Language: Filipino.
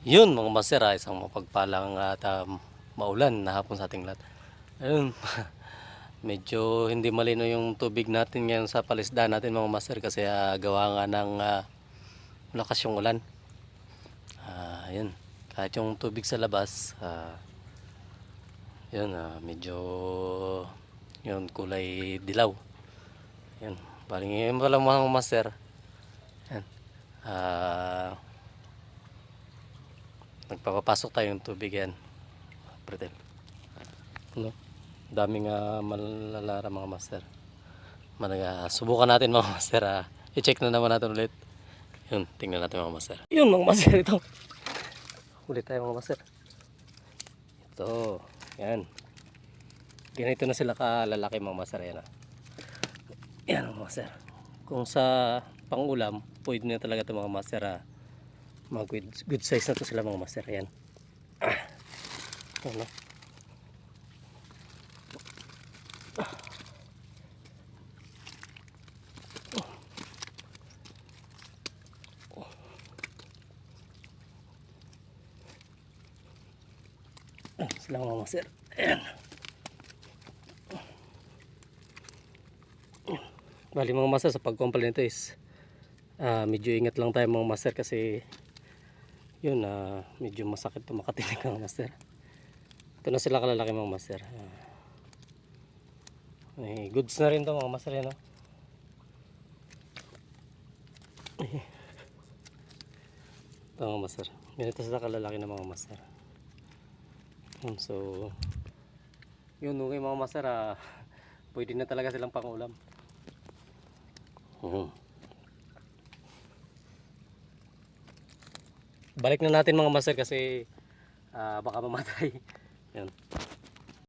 Yun mga master, isang mapagpalang at maulan na hapon sa ating lahat. Ayun, medyo hindi malino yung tubig natin ngayon sa palisdaan natin mga master kasi gawa nga ng malakas yung ulan. Ayun, kahit yung tubig sa labas, yun, medyo yun kulay dilaw. Yun, bali ngayon pala mga master. Yan. Nagpapapasok tayo ng tubig yan. Pretel. No? Daming malalara mga master. Subukan natin mga master. I-check na naman natin ulit. Yun, tingnan natin mga master. Yun mga master ito. Ulit tayo mga master. Ito. Yan. Ganito na sila kalalaki mga master. Yan, yan mga master. Kung sa pangulam, pwede na talaga ito mga master. Mga good size na to sila mga master. Yan. Ano? Sila mga master. Ayan. Bali mga master, sa pagkumpal nito is medyo ingat lang tayo mga master kasi yun, medyo masakit to makatinig mga master. Ito na sila kalalaki mga master. Goods na rin to mga master yan, no? Ito mga master, ganito sila kalalaki na mga master. So yun, okay mga master, pwede na talaga silang pangulam. Balik na natin mga master kasi baka mamatay. Yan.